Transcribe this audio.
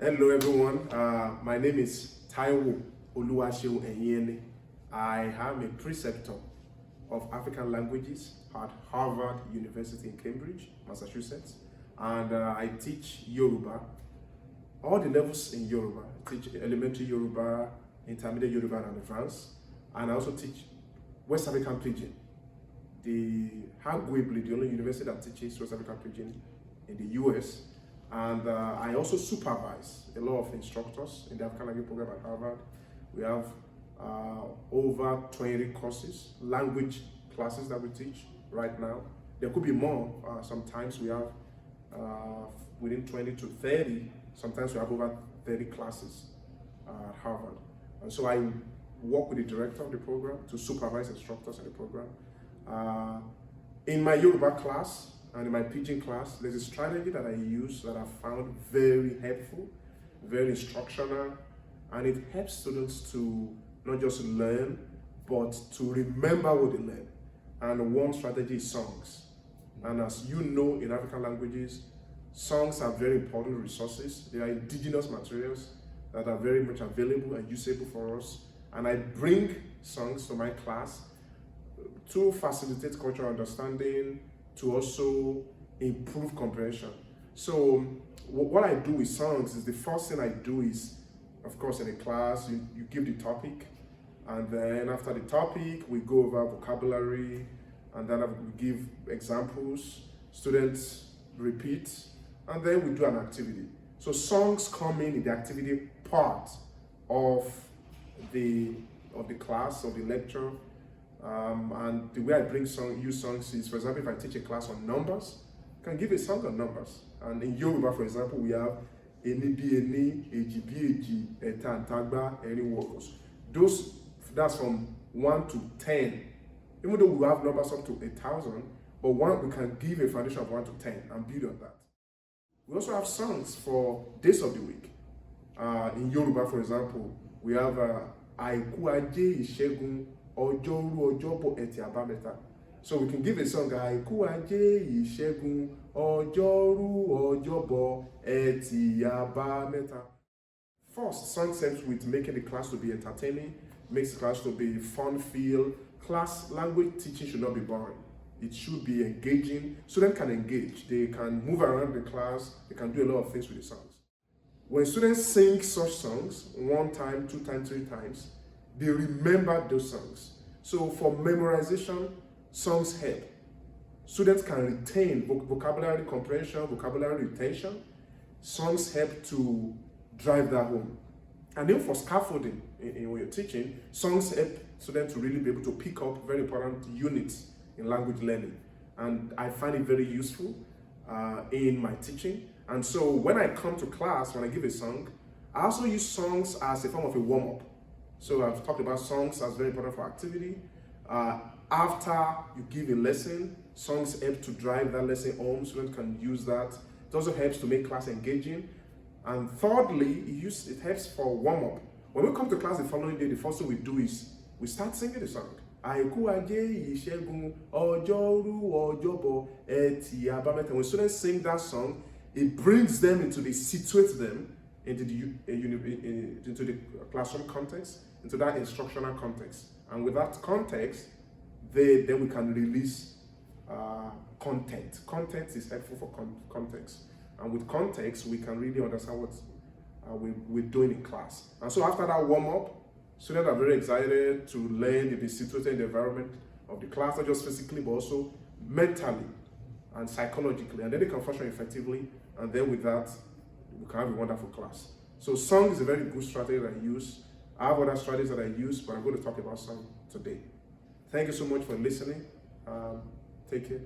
Hello everyone, my name is Taiwo Ehieni. I am a preceptor of African languages at Harvard University in Cambridge, Massachusetts, and I teach Yoruba, all the levels in Yoruba. I teach elementary Yoruba, intermediate Yoruba, and advanced, and I also teach West African Pidgin, arguably the only university that teaches West African Pidgin in the US. And I also supervise a lot of instructors in the African language program at Harvard. We have over 20 courses, language classes that we teach right now. There could be more. Sometimes we have within 20 to 30. Sometimes we have over 30 classes at Harvard. And so I work with the director of the program to supervise instructors in the program. In my Yoruba class, and in my Pidgin class, there's a strategy that I use that I found very helpful, very instructional, and it helps students to not just learn, but to remember what they learn. And one strategy is songs. And as you know, in African languages, songs are very important resources. They are indigenous materials that are very much available and usable for us. And I bring songs to my class to facilitate cultural understanding, to also improve comprehension. So what I do with songs is the first thing I do is, of course, in a class, you give the topic, and then after the topic, we go over vocabulary, and then we give examples, students repeat, and then we do an activity. So songs come in the activity part of the class, of the lecture. And the way I use songs is, for example, if I teach a class on numbers, I can give a song on numbers. And in Yoruba, for example, we have Eni bi eni, Eji bi eji, Eta ntagba, Eni workers. That's from 1 to 10. Even though we have numbers up to 1,000, but we can give a foundation of 1 to 10 and build on that. We also have songs for days of the week. In Yoruba, for example, we have Aiku Aje Ishegun Ojoru Ojobo Eti Abameta. So we can give a song, Aiku Aje Ishegun Ojoru Ojobo Eti Abameta. First, song helps with making the class to be entertaining, makes the class to be fun-filled. Class language teaching should not be boring. It should be engaging. Students can engage. They can move around the class. They can do a lot of things with the songs. When students sing such songs 1 time, 2 times, 3 times, they remember those songs. So for memorization, songs help. Students can retain vocabulary comprehension, vocabulary retention. Songs help to drive that home. And then for scaffolding, when you're teaching, songs help students to really be able to pick up very important units in language learning. And I find it very useful in my teaching. And so when I come to class, when I give a song, I also use songs as a form of a warm-up. So I've talked about songs as very important for activity. After you give a lesson, songs help to drive that lesson home. Students can use that. It also helps to make class engaging. And thirdly, it helps for warm-up. When we come to class the following day, the first thing we do is we start singing the song. Aiku Aje Ishegun Ojoru Ojobo Eti Abameta. When students sing that song, it brings them situates them into the classroom context, into that instructional context. And with that context, then we can release content. Content is helpful for context. And with context, we can really understand what we're doing in class. And so after that warm-up, students are very excited to learn, to be situated in the environment of the class, not just physically, but also mentally and psychologically. And then they can function effectively. And then with that, we can have a wonderful class. So song is a very good strategy that I use. I have other strategies that I use, but I'm going to talk about song today. Thank you so much for listening. Take care.